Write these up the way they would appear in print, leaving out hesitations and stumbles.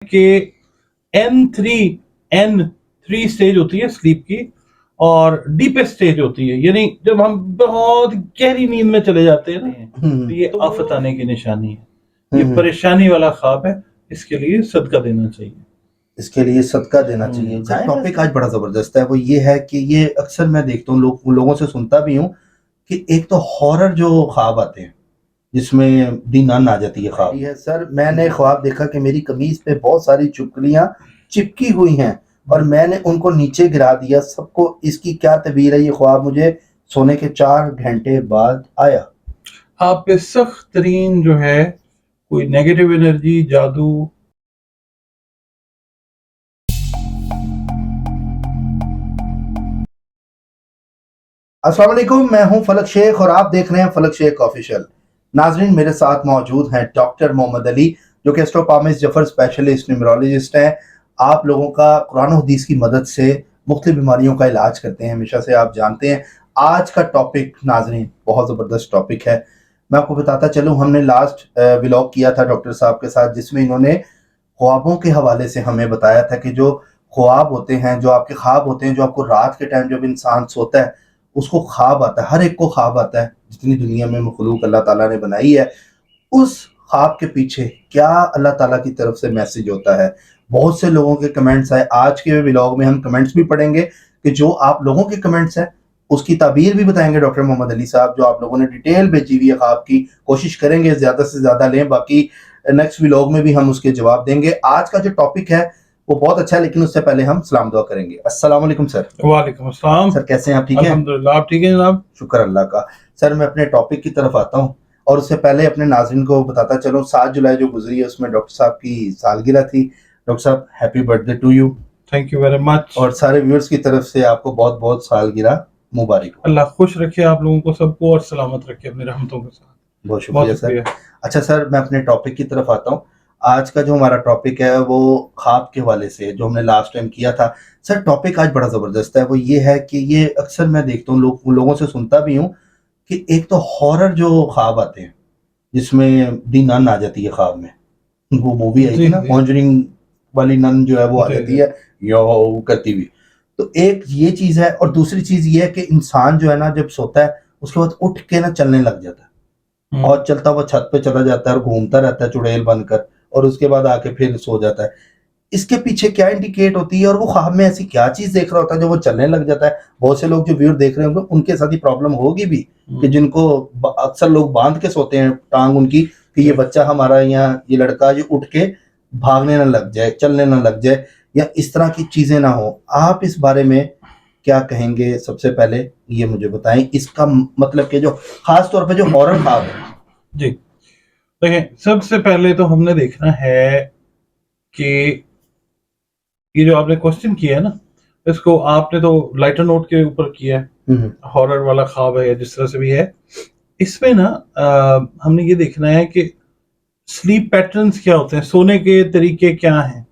کہ N3 stage ہوتی ہے سلیپ کی اور ڈیپسٹ اسٹیج ہوتی ہے، یعنی جب ہم بہت گہری نیند میں چلے جاتے ہیں نا تو یہ آفت آنے کی نشانی ہے، یہ پریشانی والا خواب ہے، اس کے لیے صدقہ دینا چاہیے، اس کے لیے صدقہ دینا چاہیے۔ ٹاپک آج بڑا زبردست ہے، وہ یہ ہے کہ یہ اکثر میں دیکھتا ہوں لوگوں سے سنتا بھی ہوں کہ ایک تو ہارر جو خواب آتے ہیں جس میں دینان آ جاتی ہے خواب ہے۔ سر میں نے خواب دیکھا کہ میری قمیض پہ بہت ساری چپکلیاں چپکی ہوئی ہیں اور میں نے ان کو نیچے گرا دیا سب کو۔ اس کی کیا تعبیر ہے؟ یہ خواب مجھے سونے کے 4 گھنٹے بعد آیا۔ آپ پہ سخت ترین جو ہے کوئی نیگیٹو انرجی، جادو۔ السلام علیکم، میں ہوں فلک شیخ اور آپ دیکھ رہے ہیں فلک شیخ آفیشل۔ ناظرین، میرے ساتھ موجود ہیں ڈاکٹر محمد علی جو کہ ایسٹروپامسٹ جفر اسپیشلسٹ نیورولوجسٹ ہیں۔ آپ لوگوں کا قرآن و حدیث کی مدد سے مختلف بیماریوں کا علاج کرتے ہیں، ہمیشہ سے آپ جانتے ہیں۔ آج کا ٹاپک ناظرین بہت زبردست ٹاپک ہے۔ میں آپ کو بتاتا چلوں، ہم نے لاسٹ ولاگ کیا تھا ڈاکٹر صاحب کے ساتھ جس میں انہوں نے خوابوں کے حوالے سے ہمیں بتایا تھا کہ جو خواب ہوتے ہیں، جو آپ کے خواب ہوتے ہیں، جو آپ کو رات کے ٹائم جب انسان سوتا ہے اس کو خواب آتا ہے، ہر ایک کو خواب آتا ہے جتنی دنیا میں مخلوق اللہ تعالیٰ نے بنائی ہے۔ اس خواب کے پیچھے کیا اللہ تعالیٰ کی طرف سے میسج ہوتا ہے؟ بہت سے لوگوں کے کمنٹس آئے، آج کے ولاگ میں ہم کمنٹس بھی پڑھیں گے کہ جو آپ لوگوں کے کمنٹس ہیں اس کی تعبیر بھی بتائیں گے ڈاکٹر محمد علی صاحب، جو آپ لوگوں نے ڈیٹیل بھیجی ہوئی ہے خواب کی، کوشش کریں گے زیادہ سے زیادہ لیں، باقی نیکسٹ ولاگ میں بھی ہم اس کے جواب دیں گے۔ آج کا جو ٹاپک ہے وہ بہت اچھا ہے، لیکن اس سے پہلے ہم سلام دعا کریں گے۔ السلام علیکم سر۔ وعلیکم السلام سر، کیسے ہیں آپ؟ ٹھیک ہیں؟ الحمدللہ، آپ ٹھیک ہیں جناب؟ شکر اللہ کا۔ سر میں اپنے ٹاپک کی طرف آتا ہوں اور اس سے پہلے اپنے ناظرین کو بتاتا چلوں 7 جولائی جو گزری ہے اس میں ڈاکٹر صاحب کی سالگرہ تھی۔ ڈاکٹر صاحب happy birthday to you. Thank you very much, اور سارے ویورز کی طرف سے آپ کو بہت بہت سالگرہ مبارک ہو۔ اللہ خوش رکھے آپ لوگوں کو سب کو اور سلامت رکھے اپنی رحمتوں کے ساتھ۔ بہت شکریہ سر۔ اچھا سر، میں اپنے ٹاپک کی طرف آتا ہوں۔ آج کا جو ہمارا ٹاپک ہے وہ خواب کے حوالے سے جو ہم نے لاسٹ ٹائم کیا تھا۔ سر ٹاپک آج بڑا زبردست ہے، وہ یہ ہے کہ یہ اکثر میں دیکھتا ہوں لوگوں سے سنتا بھی ہوں کہ ایک تو ہارر جو خواب آتے ہیں جس میں دی نن آ جاتی ہے خواب میں، وہ مووی آئی تھی نا کانجرنگ والی نن جو ہے وہ آ جاتی ہے یو کرتی ہوئی، تو ایک یہ چیز ہے۔ اور دوسری چیز یہ ہے کہ انسان جو ہے نا جب سوتا ہے اس کے بعد اٹھ کے نا چلنے لگ جاتا ہے اور چلتا ہوا چھت پہ چلا جاتا ہے اور گھومتا رہتا ہے چڑیل بن کر، اور اس کے بعد آ کے پھر سو جاتا ہے۔ اس کے پیچھے کیا انڈیکیٹ ہوتی ہے اور وہ خواب میں ایسی کیا چیز دیکھ رہا ہوتا ہے جو وہ چلنے لگ جاتا ہے؟ بہت سے لوگ جو ویور دیکھ رہے ہوں گے ان کے ساتھ ہی پرابلم ہوگی بھی کہ جن کو اکثر لوگ باندھ کے سوتے ہیں ٹانگ ان کی کہ یہ بچہ ہمارا یا یہ لڑکا جو اٹھ کے بھاگنے نہ لگ جائے، چلنے نہ لگ جائے یا اس طرح کی چیزیں نہ ہوں۔ آپ اس بارے میں کیا کہیں گے؟ سب سے پہلے یہ مجھے بتائیں اس کا مطلب کہ جو خاص طور پہ جو ہارر خواب ہے۔ جی دیکھیں، سب سے پہلے تو ہم نے دیکھنا ہے کہ یہ جو آپ نے کوشچن کیا ہے نا، اس کو آپ نے تو لائٹر نوٹ کے اوپر کیا ہے، ہارر والا خواب ہے یا جس طرح سے بھی ہے۔ اس میں نا ہم نے یہ دیکھنا ہے کہ سلیپ پیٹرنز کیا ہوتے ہیں، سونے کے طریقے کیا ہیں۔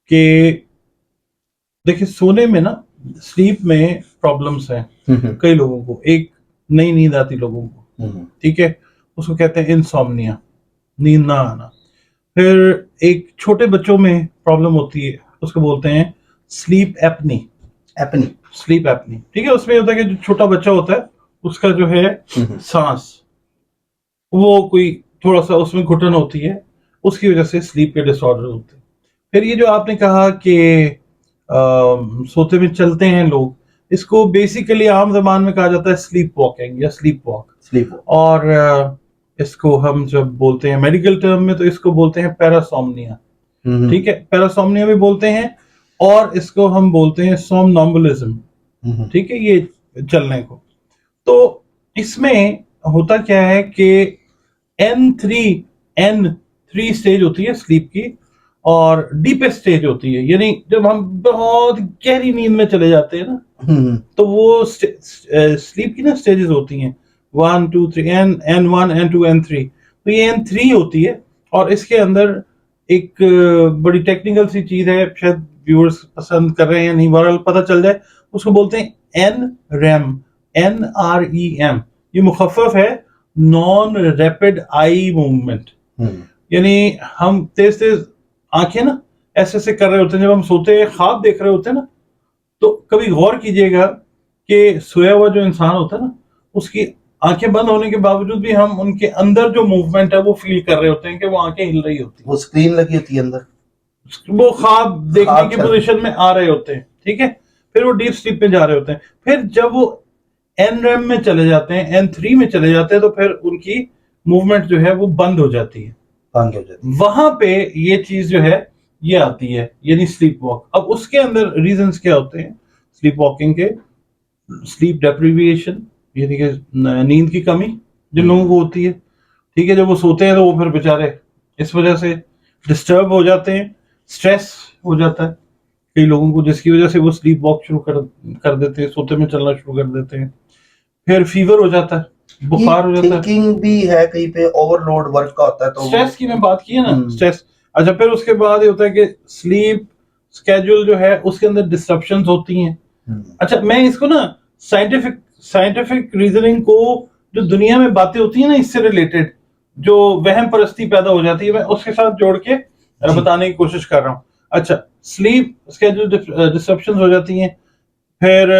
کہ دیکھیں سونے میں نا سلیپ میں پرابلمس ہیں کئی لوگوں کو، ایک نئی نیند آتی لوگوں کو، ٹھیک ہے، اس کو کہتے ہیں انسومنیا، نیند نہ آنا۔ پھر ایک چھوٹے بچوں میں پرابلم ہوتی ہے، اس کو بولتے ہیں سلیپ ایپنی، سلیپ ایپنی، ٹھیک ہے۔ اس میں ہوتا ہے کہ جو چھوٹا بچہ ہوتا ہے اس کا جو ہے سانس وہ کوئی تھوڑا سا اس میں گھٹن ہوتی ہے، اس کی وجہ سے سلیپ کے ڈس آرڈر ہوتے ہیں۔ پھر یہ جو آپ نے کہا کہ سوتے میں چلتے ہیں لوگ، اس کو بیسیکلی عام زبان میں کہا جاتا ہے سلیپ واکنگ یا سلیپ واک، اور اس کو ہم جب بولتے ہیں میڈیکل ٹرم میں تو اس کو بولتے ہیں پیراسومنیا، ٹھیک ہے، پیراسومنیا بھی بولتے ہیں، اور اس کو ہم بولتے ہیں سومنامبولزم، ٹھیک ہے، یہ چلنے کو۔ تو اس میں ہوتا کیا ہے کہ N3 اسٹیج ہوتی ہے سلیپ کی اور ڈیپسٹ اسٹیج ہوتی ہے، یعنی جب ہم بہت گہری نیند میں چلے جاتے ہیں نا تو وہ سلیپ کی نا سٹیجز ہوتی ہیں 1 2 3 N1 N2 N3، تو یہ N3 ہوتی ہے، اور اس کے اندر ایک بڑی ٹیکنیکل سی چیز ہے، شاید ویورز پسند کر رہے ہیں یا نہیں، بہرحال پتہ چل جائے، اس کو بولتے ہیں NREM، NREM، یہ مخفف ہے نان ریپڈ آئی موومنٹ، یعنی ہم تیز آنکھیں نا ایسے ایسے کر رہے ہوتے ہیں جب ہم سوتے ہیں, خواب دیکھ رہے ہوتے ہیں نا, تو کبھی غور کیجئے گا کہ سویا ہوا جو انسان ہوتا ہے نا, اس کی آنکھیں بند ہونے کے باوجود بھی ہم ان کے اندر جو موومنٹ ہے وہ فیل کر رہے ہوتے ہیں کہ وہ آنکھیں ہل رہی ہوتی وہ اسکرین لگی ہوتی ہے اندر, ہیں, وہ خواب دیکھنے خواب کی چل- پوزیشن میں آ رہے ہوتے ہیں, ٹھیک ہے, پھر وہ ڈیپ سلیپ میں جا رہے ہوتے ہیں, پھر جب وہ این ریم میں چلے جاتے ہیں, N3 میں چلے جاتے ہیں, تو پھر ان کی موومنٹ جو ہے وہ بند ہو جاتی ہے, بند ہو جاتی وہاں پہ یہ چیز جو ہے یہ آتی ہے, یعنی سلیپ واک. اب اس کے اندر ریزنز کیا ہوتے ہیں سلیپ واکنگ کے؟ سلیپ ڈیپریویشن, یعنی کہ نیند کی کمی جن لوگوں کو ہوتی ہے, ٹھیک ہے, جب وہ سوتے ہیں تو وہ پھر بےچارے اس وجہ سے ڈسٹرب ہو جاتے ہیں, سٹریس ہو جاتا ہے کئی لوگوں کو, جس کی وجہ سے وہ سلیپ واک شروع کر دیتے ہیں, سوتے میں چلنا شروع کر دیتے ہیں. پھر فیور ہو جاتا ہے, بخار ہو جاتا ہے, تھنکنگ بھی ہے کہیں پہ, اوور لوڈ ورک کا ہوتا ہے تو سٹریس کی میں بات کی ہے نا, ہم، سٹریس. اچھا, پھر اس کے بعد یہ ہوتا ہے کہ سلیپ اسکیجول جو ہے اس کے اندر ڈسٹرپشنز ہوتی ہیں. اچھا, میں اس کو نا سائنٹیفک ریزننگ کو, جو دنیا میں باتیں ہوتی ہیں نا اس سے ریلیٹڈ, جو وہم پرستی پیدا ہو جاتی ہے, میں اس کے ساتھ جوڑ کے بتانے کی کوشش کر رہا ہوں. اچھا, سلیپ اسکیجول ڈسٹرپشنز ہو جاتی ہیں. پھر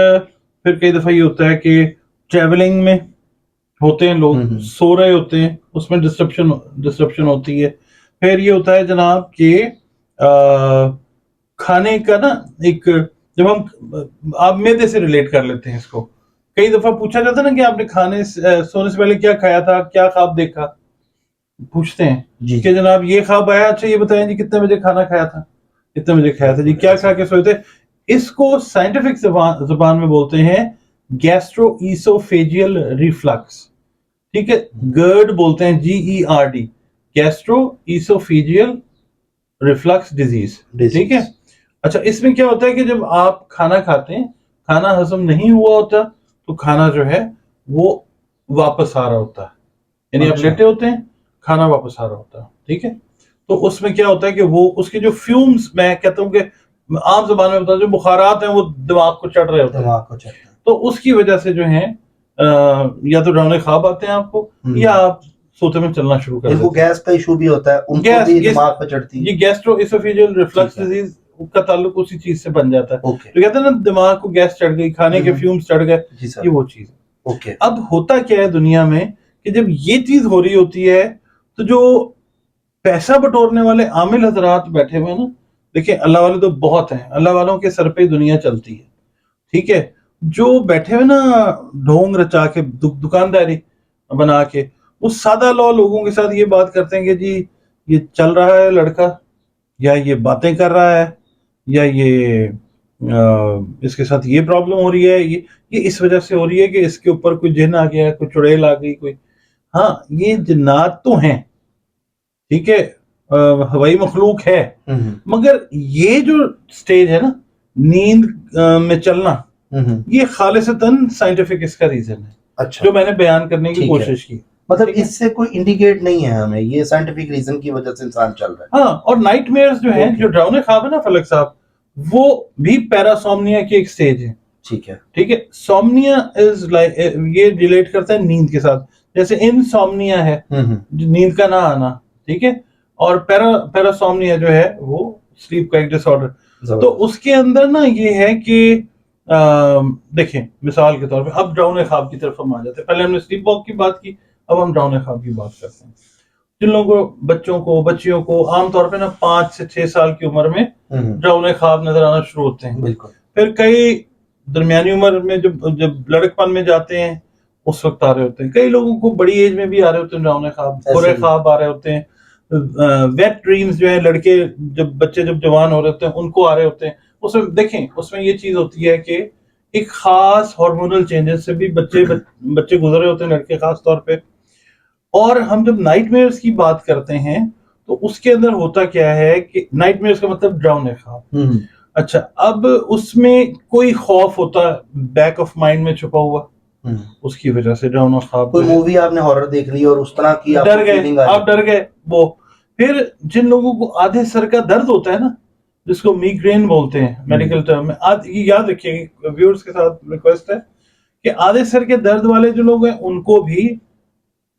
کئی دفعہ یہ ہوتا ہے کہ ٹریولنگ میں ہوتے ہیں لوگ, سو رہے ہوتے ہیں, اس میں ڈسٹرپشن ہوتی ہے. پھر یہ ہوتا ہے جناب کہ کھانے کا نا ایک, جب ہم آپ میدے سے ریلیٹ کر لیتے ہیں اس کو, کئی دفعہ پوچھا جاتا ہے نا کہ آپ نے سونے سے پہلے کیا کھایا تھا, کیا خواب دیکھا, پوچھتے ہیں جی کہ جناب یہ خواب آیا, اچھا یہ بتائیں جی کتنے بجے کھانا کھایا تھا, کتنے بجے کھایا تھا جی, کیا کھا کے سوئے تھے. اس کو سائنٹیفک زبان میں بولتے ہیں گیسٹرو ایسوفیجیل ریفلکس, ٹھیک ہے, گرڈ بولتے ہیں, GERD, گیسٹرو ایسوفیجیل ریفلکس ڈیزیز, ٹھیک ہے. اچھا, اس میں کیا ہوتا ہے کہ جب آپ کھانا کھاتے ہیں, کھانا ہضم نہیں ہوا ہوتا, تو کھانا جو ہے وہ واپس آ رہا ہوتا ہے, یعنی آپ اچھا. لیٹے ہوتے ہیں, کھانا واپس آ رہا ہوتا ہے, ٹھیک ہے. تو اس میں کیا ہوتا ہے کہ وہ اس کے جو فیومز, میں کہتا ہوں کہ عام زبان میں بتا, جو بخارات ہیں وہ دماغ کو چڑھ رہے ہوتے ہیں, دماغ کو چڑھتا ہے, تو اس کی وجہ سے جو ہیں یا تو ڈراؤنے خواب آتے ہیں آپ کو, یا آپ سوتے میں چلنا شروع کر جن دیتے کو ہیں. گیس کا ایشو بھی ہوتا ہے ان کو بھی دماغ پہ چڑھتی ہے. یہ گیسٹرو ایسوفیجیل ریفلکس ٹھیک ہے. ڈیزیز کا تعلق اسی چیز سے بن جاتا ہے, اوکے, جو کہتے ہیں نا دماغ کو گیس چڑھ گئی, کھانے کے فیومز چڑھ گئے, جی سر, یہ وہ چیز ہے. اوکے. اب ہوتا کیا ہے دنیا میں کہ جب یہ چیز ہو رہی ہوتی ہے, تو جو پیسہ بٹورنے والے عامل حضرات بیٹھے ہوئے ہیں نا, دیکھیں اللہ والے تو بہت ہیں, اللہ والوں کے سر پہ دنیا چلتی ہے, ٹھیک ہے, جو بیٹھے ہوئے نا ڈھونگ رچا کے, دکانداری بنا کے, اس سادہ لوگوں کے ساتھ یہ بات کرتے ہیں کہ جی یہ چل رہا ہے لڑکا, یا یہ باتیں کر رہا ہے, یا یہ اس کے ساتھ یہ پرابلم ہو رہی ہے, یہ اس وجہ سے ہو رہی ہے کہ اس کے اوپر کوئی جن آ گیا ہے, کوئی چڑیل آ گئی, کوئی, ہاں یہ جنات تو ہیں, ٹھیک ہے, ہوائی مخلوق ہے, مگر یہ جو سٹیج ہے نا نیند میں چلنا, یہ خالصتاً سائنٹیفک اس کا ریزن ہے, اچھا, جو میں نے بیان کرنے کی کوشش کی. مطلب اس سے کوئی انڈیکیٹ نہیں ہے ہمیں, یہ سائنٹیفک ریزن کی وجہ سے انسان چل رہا ہے. ہاں, اور نائٹ میئرز جو ہیں, جو ڈراؤنے خواب ہے نا فلک صاحب, وہ بھی پیراسومنیا کی ایک سٹیج ہے, ٹھیک ہے, ٹھیک ہے. سومنیا از لائک, یہ ریلیٹ کرتا ہے نیند کے ساتھ, جیسے انسومنیا ہے نیند کا نہ آنا, ٹھیک ہے, اور پیراسومنیا جو ہے وہ سلیپ کا ایک ڈس آرڈر. تو اس کے اندر نا یہ ہے کہ دیکھیں مثال کے طور پہ اب ڈراؤنے خواب کی طرف ہم آ جاتے ہیں, پہلے ہم نے سلیپ واک کی بات کی, اب ہم ڈراؤنے خواب کی بات کرتے ہیں. جن لوگوں کو, بچیوں کو عام طور پہ نا 5 سے 6 سال کی عمر میں ڈراؤنے خواب نظر آنا شروع ہوتے ہیں. بالکل. پھر کئی درمیانی عمر میں جب لڑکپن میں جاتے ہیں اس وقت آ رہے ہوتے ہیں, کئی لوگوں کو بڑی ایج میں بھی آ رہے ہوتے ہیں ڈراؤنے خواب, برے خواب آ رہے ہوتے ہیں, ویٹ ڈریمز جو ہیں, لڑکے بچے جب جوان ہو رہے ہوتے ہیں ان کو آ رہے ہوتے ہیں. اس میں دیکھیں, اس میں یہ چیز ہوتی ہے کہ ایک خاص ہارمونل چینجز سے بھی بچے گزر رہے ہوتے ہیں, لڑکے خاص طور پہ. اور ہم جب نائٹ میئرز کی بات کرتے ہیں تو اس کے اندر ہوتا کیا ہے کہ نائٹ میئرز کا مطلب ڈراؤنے خواب. اچھا, اب اس میں کوئی خوف ہوتا ہے بیک آف مائنڈ میں چھپا ہوا, اس کی وجہ سے ڈراؤنا خواب. کوئی مووی آپ نے ہارر دیکھ لی اور اس طرح کی ڈر گئے, آپ ڈر گئے. وہ پھر جن لوگوں کو آدھے سر کا درد ہوتا ہے نا, جس کو میگرین بولتے ہیں میڈیکل ٹرم میں, یاد رکھیے ویورز کے ساتھ ریکویسٹ ہے کہ آدھے سر کے درد والے جو لوگ ہیں ان کو بھی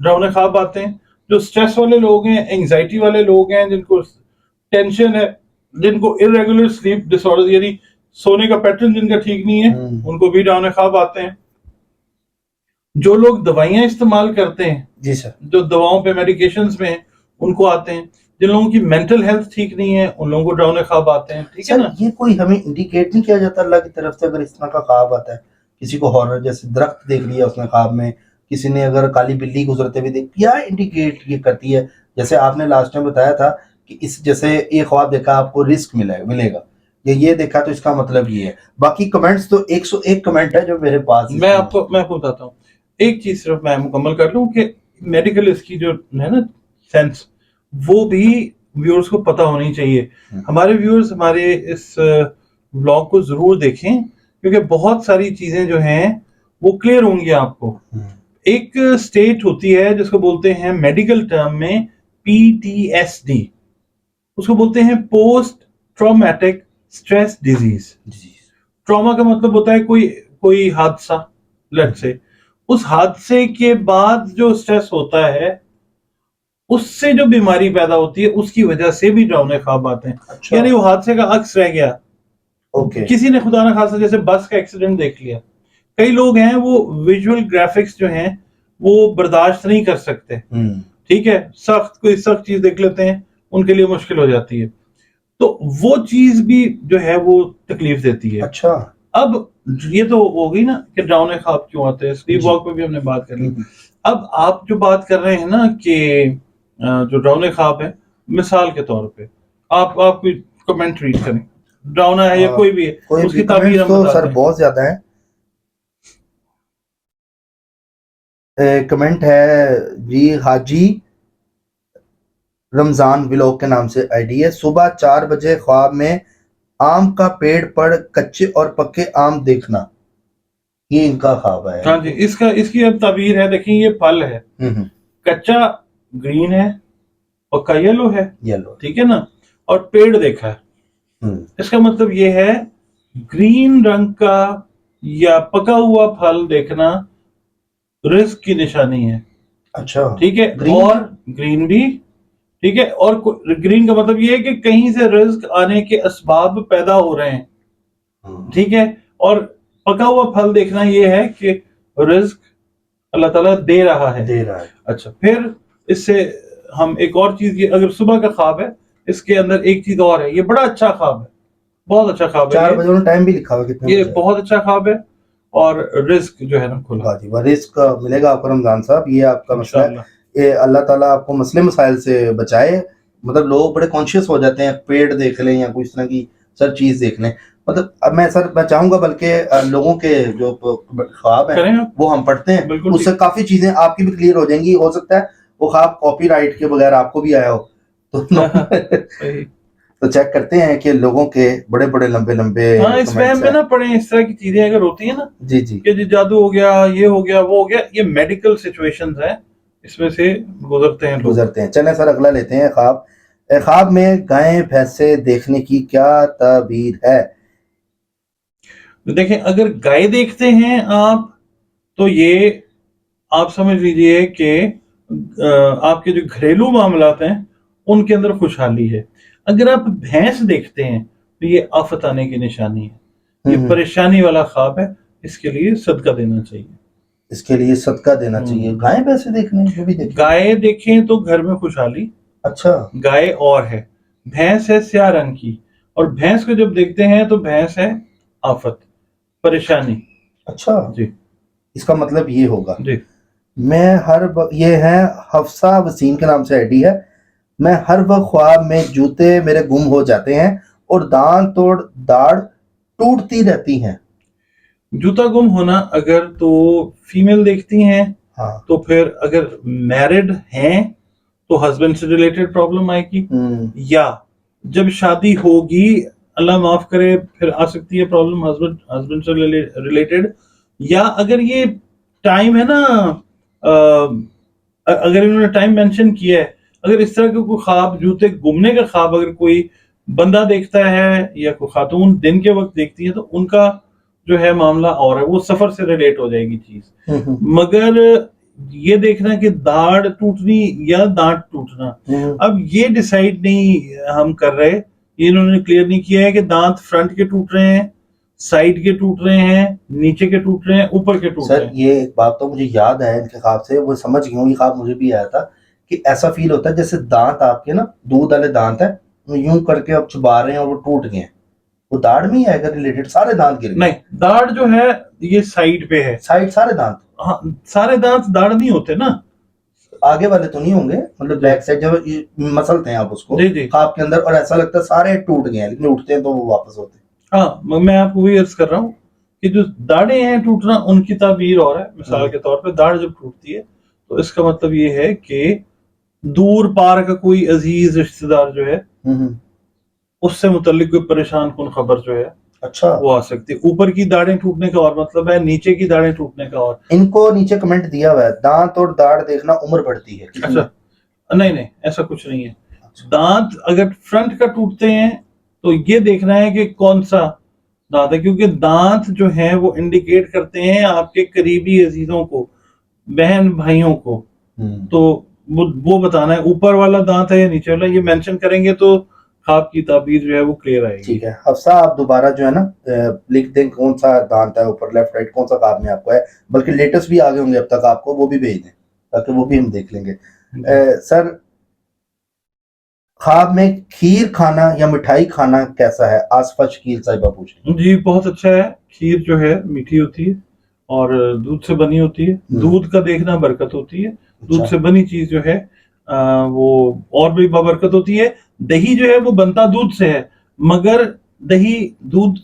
ڈراؤنے خواب آتے ہیں. جو سٹریس والے لوگ ہیں, اینگزائٹی والے لوگ ہیں, جن کو ٹینشن ہے, جن کو irregular sleep disorders یعنی سونے کا پیٹرن جن کا ٹھیک نہیں ہے, ان کو بھی ڈراؤنے خواب آتے ہیں. جو لوگ دوائیاں استعمال کرتے ہیں, جی سر, جو دواؤں پہ میڈیکیشنز میں ہیں, ان کو آتے ہیں. جن لوگوں کی مینٹل ہیلتھ ٹھیک نہیں ہے, ان لوگوں کو ڈراؤنے خواب آتے ہیں. ٹھیک ہے نا, یہ کوئی ہمیں انڈیکیٹ نہیں کیا جاتا اللہ کی طرف سے اگر اس طرح کا خواب آتا ہے؟ کسی کو ہارر جیسے درخت دیکھ لیا اس نے خواب میں, کسی نے اگر کالی بلی گزرتے ہوئے دیکھ, کیا انڈیکیٹ یہ کرتی ہے؟ جیسے آپ نے لاسٹ ٹائم بتایا تھا کہ اس جیسے یہ خواب دیکھا آپ کو رسک ملے گا, یہ دیکھا تو اس کا مطلب یہ ہے. باقی کمنٹس تو 101 کمنٹ ہے جو میرے پاس. میں آپ کو بتاتا ہوں, ایک چیز صرف میں مکمل کر لوں کہ میڈیکل اس کی جو ہے نا سینس, وہ بھی ویورز کو پتہ ہونی چاہیے. ہمارے ویورز ہمارے اس بلاگ کو ضرور دیکھیں, کیونکہ بہت ساری چیزیں جو ہیں وہ کلیئر ہوں گی آپ کو. ایک اسٹیٹ ہوتی ہے جس کو بولتے ہیں میڈیکل ٹرم میں PTSD, اس کو بولتے ہیں post traumatic stress disease. Trauma کا مطلب ہوتا ہے کوئی حادثہ, لیٹ سے اس حادثے کے بعد جو اسٹریس ہوتا ہے اس سے جو بیماری پیدا ہوتی ہے, اس کی وجہ سے بھی ڈراؤنے خواب آتے ہیں. یعنی وہ حادثے کا عکس رہ گیا, کسی نے خدا نہ خاصا جیسے بس کا ایکسیڈنٹ دیکھ لیا. کئی لوگ ہیں وہ ویژول گرافکس جو ہیں وہ برداشت نہیں کر سکتے, ٹھیک ہے, کوئی سخت چیز دیکھ لیتے ہیں, ان کے لیے مشکل ہو جاتی ہے, تو وہ چیز بھی جو ہے وہ تکلیف دیتی ہے. اچھا, اب یہ تو ہو گئی نا کہ ڈراؤنے خواب کیوں آتے ہیں, سلیپ واک پہ بھی ہم نے بات کر لی. اب آپ جو بات کر رہے ہیں نا کہ جو ڈراؤنے خواب ہے, مثال کے طور پہ آپ کوئی کمنٹ ریڈ کریں, ڈراؤنا ہے یا کوئی بھی ہے, اس کی تعبیر ہم بتاتے ہیں. سر بہت زیادہ ہیں. کمنٹ ہے جی, حاجی رمضان ولاگ کے نام سے آئی ڈی ہے. صبح 4 بجے خواب میں آم کا پیڑ پر کچے اور پکے آم دیکھنا, یہ ان کا خواب ہے. ہاں جی, اس کی اب تعبیر ہے, دیکھیں یہ پھل ہے, کچا گرین ہے, پکا یلو ہے, ٹھیک ہے نا, اور پیڑ دیکھا ہے. اس کا مطلب یہ ہے گرین رنگ کا یا پکا ہوا پھل دیکھنا رزق کی نشانی ہے. اچھا, ٹھیک ہے, اور گرین بھی ٹھیک ہے, اور گرین کا مطلب یہ ہے کہ کہیں سے رزق آنے کے اسباب پیدا ہو رہے ہیں. ٹھیک ہے, اور پکا ہوا پھل دیکھنا یہ ہے کہ رزق اللہ تعالیٰ دے رہا ہے. اچھا, پھر اس سے ہم ایک اور چیز, یہ اگر صبح کا خواب ہے, اس کے اندر ایک چیز اور ہے, یہ بڑا اچھا خواب ہے, بہت اچھا خواب ہے. 4 بجے انہوں نے ٹائم بھی لکھا ہوا, کتنے یہ بہت اچھا خواب ہے, اور رزق جو ہے نا کھلا, رزق ملے گا آپ کو رمضان صاحب. یہ آپ کا مسئلہ ہے, یہ اللہ تعالیٰ آپ کو مسئلے مسائل سے بچائے. مطلب لوگ بڑے کانشیس ہو جاتے ہیں, پیڑ دیکھ لیں یا کوئی اس طرح کی سر چیز دیکھ لیں. مطلب اب میں چاہوں گا بلکہ لوگوں کے جو خواب ہیں وہ ہم پڑھتے ہیں, اس سے کافی چیزیں آپ کی بھی کلیئر ہو جائیں گی. ہو سکتا ہے وہ خواب کاپی رائٹ کے بغیر آپ کو بھی آیا ہو, تو چیک کرتے ہیں کہ لوگوں کے بڑے بڑے لمبے اس وہم میں نہ پڑیں. اس طرح کی چیزیں اگر ہوتی ہیں نا, جی کہ جادو ہو گیا, یہ ہو گیا, وہ ہو گیا, یہ میڈیکل سچویشنز ہیں, اس میں سے گزرتے ہیں. چلیں سر اگلا لیتے ہیں. خواب میں گائے بھینسے دیکھنے کی کیا تعبیر ہے؟ دیکھیں, اگر گائے دیکھتے ہیں آپ تو یہ آپ سمجھ لیجئے کہ آپ کے جو گھریلو معاملات ہیں ان کے اندر خوشحالی ہے. اگر آپ بھینس دیکھتے ہیں تو یہ آفت آنے کی نشانی ہے, یہ پریشانی والا خواب ہے, اس کے لیے صدقہ دینا چاہیے. گائے بھینسے دیکھنے, جو بھی گائے دیکھیں تو گھر میں خوشحالی. اچھا, گائے اور ہے, بھینس ہے سیاہ رنگ کی, اور بھینس کو جب دیکھتے ہیں تو بھینس ہے آفت, پریشانی. اچھا جی, اس کا مطلب یہ ہوگا. جی, میں یہ ہے حفصہ وسیم کے نام سے آئی ڈی ہے. میں ہر وقت خواب میں جوتے میرے گم ہو جاتے ہیں اور داڑھ ٹوٹتی رہتی ہیں. جوتا گم ہونا اگر تو فیمیل دیکھتی ہیں تو پھر اگر میرڈ ہیں تو ہسبینڈ سے ریلیٹڈ پرابلم آئے گی, یا جب شادی ہوگی اللہ معاف کرے پھر آ سکتی ہے پرابلم ہسبینڈ سے ریلیٹڈ. یا اگر یہ ٹائم ہے نا, اگر انہوں نے ٹائم مینشن کیا ہے, اگر اس طرح کے کوئی خواب, جوتے گمنے کا خواب اگر کوئی بندہ دیکھتا ہے یا کوئی خاتون دن کے وقت دیکھتی ہے تو ان کا جو ہے معاملہ اور ہے, وہ سفر سے ریلیٹ ہو جائے گی چیز. مگر یہ دیکھنا کہ داڑھ ٹوٹنی یا دانت ٹوٹنا، اب یہ ڈیسائیڈ نہیں ہم کر رہے، یہ انہوں نے کلیئر نہیں کیا ہے کہ دانت فرنٹ کے ٹوٹ رہے ہیں، سائڈ کے ٹوٹ رہے ہیں، نیچے کے ٹوٹ رہے ہیں، اوپر کے ٹوٹ رہے سر ہیں۔ یہ ایک بات تو مجھے یاد ہے ان کے خواب سے، وہ سمجھ گیا ہوں، یہ خواب مجھے بھی آیا تھا کہ ایسا فیل ہوتا ہے جیسے دانت آپ کے نا دودھ والے دانت ہیں، وہ یوں کر کے اب چبا رہے ہیں اور وہ ٹوٹ گئے ہیں، وہ داڑھ میں ہی آئے گا ریلیٹڈ، سارے دانت گر گئے؟ نہیں، داڑھ جو ہے یہ سائڈ پہ ہے، سائڈ سارے دانت؟ ہاں سارے دانت داڑھ نہیں ہوتے نا، آگے والے تو نہیں ہوں گے، مطلب بیک سائڈ جب مسلتے ہیں آپ اس کو جی جی خواب کے اندر اور ایسا لگتا ہے سارے ٹوٹ گئے ہیں، لیکن اٹھتے ہیں تو وہ واپس ہوتے ہیں۔ ہاں میں آپ کو وہی عرض کر رہا ہوں کہ جو داڑھیں ہیں ٹوٹنا، ان کی تعبیر اور ہے۔ مثال کے طور پہ داڑھ جب ٹوٹتی ہے تو اس کا مطلب یہ ہے کہ دور پار کا کوئی عزیز رشتہ دار جو ہے اس سے متعلق کوئی پریشان کن خبر جو ہے اچھا، وہ آ سکتی ہے۔ اوپر کی داڑھیں ٹوٹنے کا اور مطلب ہے، نیچے کی داڑھیں ٹوٹنے کا اور۔ ان کو نیچے کمنٹ دیا ہوا ہے دانت اور داڑھ دیکھنا عمر بڑھتی ہے، کسی نے؟ اچھا نہیں ایسا کچھ نہیں ہے، دانت اگر فرنٹ کا ٹوٹتے ہیں تو یہ دیکھنا ہے کہ کون سا دانت ہے، کیونکہ دانت جو ہیں وہ انڈیکیٹ کرتے ہیں آپ کے قریبی عزیزوں کو، بہن بھائیوں کو، تو وہ بتانا ہے اوپر والا دانت ہے یا نیچے والا، یہ مینشن کریں گے تو خواب کی تعبیر جو ہے وہ کلیئر آئے گی۔ ٹھیک ہے حفصہ، آپ دوبارہ جو ہے نا لکھ دیں کون سا دانت ہے اوپر لیفٹ رائٹ، کون سا خواب میں آپ کو ہے، بلکہ لیٹسٹ بھی آگے ہوں گے اب تک آپ کو، وہ بھی بھیج دیں تاکہ وہ بھی ہم دیکھ لیں گے۔ سر خواب میں کھیر کھانا یا مٹھائی کھانا کیسا ہے؟ آصفہ شکیل صاحبہ پوچھ رہی ہیں۔ جی بہت اچھا ہے، کھیر جو ہے میٹھی ہوتی ہے اور دودھ سے بنی ہوتی ہے، دودھ کا دیکھنا برکت ہوتی ہے، دودھ سے بنی چیز جو ہے وہ اور بھی بابرکت ہوتی ہے۔ دہی جو ہے وہ بنتا دودھ سے ہے، مگر دہی دودھ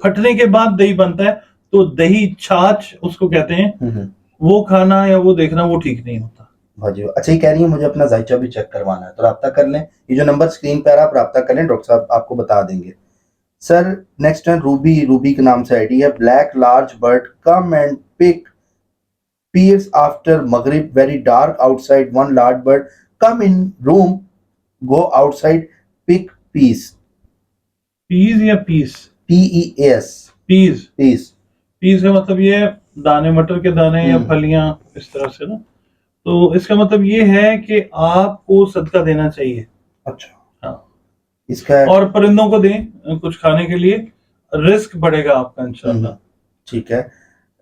پھٹنے کے بعد دہی بنتا ہے، تو دہی چھاچھ اس کو کہتے ہیں، وہ کھانا یا وہ دیکھنا وہ ٹھیک نہیں ہوتا۔ اچھا یہ کہہ رہی ہیں مجھے اپنا ذائچہ بھی چیک کروانا ہے، تو رابطہ کر لیں، یہ جو نمبر سکرین پہ آپ رابطہ کر لیں، ڈاکٹر صاحب آپ کو بتا دیں گے۔ سر نیکسٹ ہے روبی کے نام سے آئی ڈی ہے، black large bird come and pick pears after مغرب very dark outside one large bird come in room go outside pick piece, peas یا piece? PEAS peas, piece. Peas کا مطلب یہ ہے دانے، مٹر کے دانے یا پھلیاں اس طرح سے نا، تو اس کا مطلب یہ ہے کہ آپ کو صدقہ دینا چاہیے۔ اچھا ہاں، اس کا اور پرندوں کو دیں کچھ کھانے کے لیے، رزق بڑھے گا آپ کا انشاءاللہ۔ ٹھیک ہے۔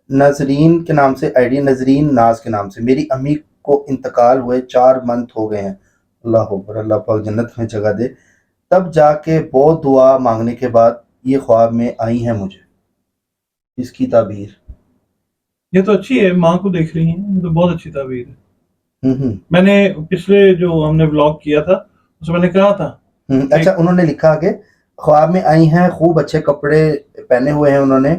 نظرین کے نام سے آئی ڈی، نظرین ناز کے نام سے، میری امی کو انتقال ہوئے 4 منتھ ہو گئے ہیں، اللہ اکبر، اللہ پاک جنت میں جگہ دے، تب جا کے بہت دعا مانگنے کے بعد یہ خواب میں آئی ہیں مجھے، اس کی تعبیر؟ یہ تو اچھی ہے، ماں کو دیکھ رہی ہیں، یہ تو بہت اچھی تعبیر ہے۔ میں نے پچھلے جو ہم نے بلاگ کیا تھا اس میں نے کہا تھا۔ اچھا انہوں نے لکھا کہ خواب میں آئی ہیں، خوب اچھے کپڑے پہنے ہوئے ہیں انہوں نے،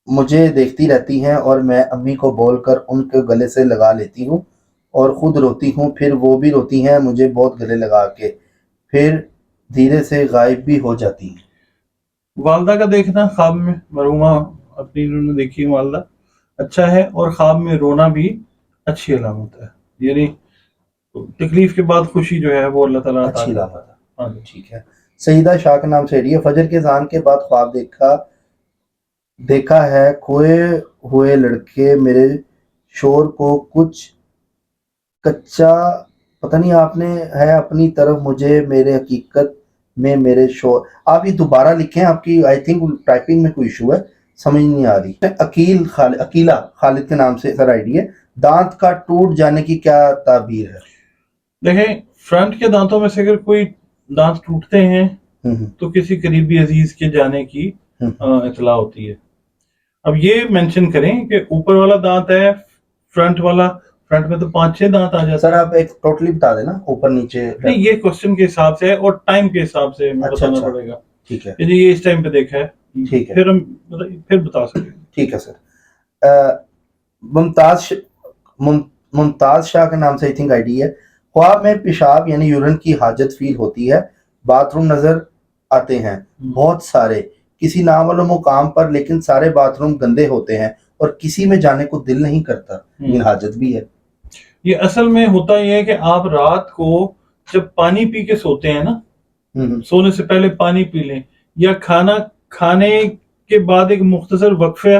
مجھے دیکھتی رہتی ہیں اور میں امی کو بول کر ان کے گلے سے لگا لیتی ہوں اور خود روتی ہوں، پھر وہ بھی روتی ہیں مجھے بہت گلے لگا کے، پھر دھیرے سے غائب بھی ہو جاتی ہیں۔ والدہ کا دیکھنا خواب میں، مرحومہ اپنی انہوں نے دیکھی والدہ، اچھا ہے، اور خواب میں رونا بھی اچھی علامت ہے، یعنی تکلیف کے بعد خوشی جو ہے وہ اللہ تعالیٰ اچھی عطا علامت کرتا ہے۔ ہے، ٹھیک ہے۔ سیدہ شاہ کے نام سے ہے، فجر کے اذان کے بعد خواب دیکھا ہے کھوئے ہوئے لڑکے میرے شور کو کچھ کچا پتہ نہیں آپ نے ہے اپنی طرف مجھے، میرے حقیقت میں میرے شور، آپ یہ دوبارہ لکھیں، آپ کی آئی تھنک ٹائپنگ میں کوئی ایشو ہے، سمجھ نہیں آ رہی۔ عقیلہ خالد کے نام سے سر آئی ڈی ہے، دانت کا ٹوٹ جانے کی کیا تعبیر ہے؟ دیکھیں فرنٹ کے دانتوں میں سے اگر کوئی دانت ٹوٹتے ہیں تو کسی قریبی عزیز کے جانے کی اطلاع ہوتی ہے۔ اب یہ مینشن کریں کہ اوپر والا دانت ہے، فرنٹ والا، فرنٹ میں تو 5-6 دانت آ جاتے ہیں۔ سر آپ ایک ٹوٹلی بتا دینا اوپر نیچے؟ نہیں یہ کوسچن کے حساب سے ہے اور ٹائم کے حساب سے بتانا پڑے گا۔ ٹھیک ہے، یہ اس ٹائم پہ دیکھا ہے، ٹھیک ہے، پھر ہم پھر بتا سکیں گے۔ ٹھیک ہے سر۔ ممتاز شاہ کے نام سے آئی تھنک آئی ڈی ہے، خواب میں پیشاب یعنی یورین کی حاجت فیل ہوتی ہے، باتھ روم نظر آتے ہیں بہت سارے کسی نامعلوم مقام پر، لیکن سارے باتھ روم گندے ہوتے ہیں اور کسی میں جانے کو دل نہیں کرتا، لیکن حاجت بھی ہے۔ یہ اصل میں ہوتا یہ ہے کہ آپ رات کو جب پانی پی کے سوتے ہیں نا، سونے سے پہلے پانی پی لیں، یا کھانا کھانے کے بعد ایک مختصر وقفہ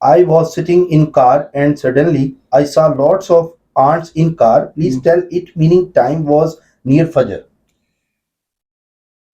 I was sitting in car and suddenly I saw lots of ants in car. Please tell it meaning time was near Fajr.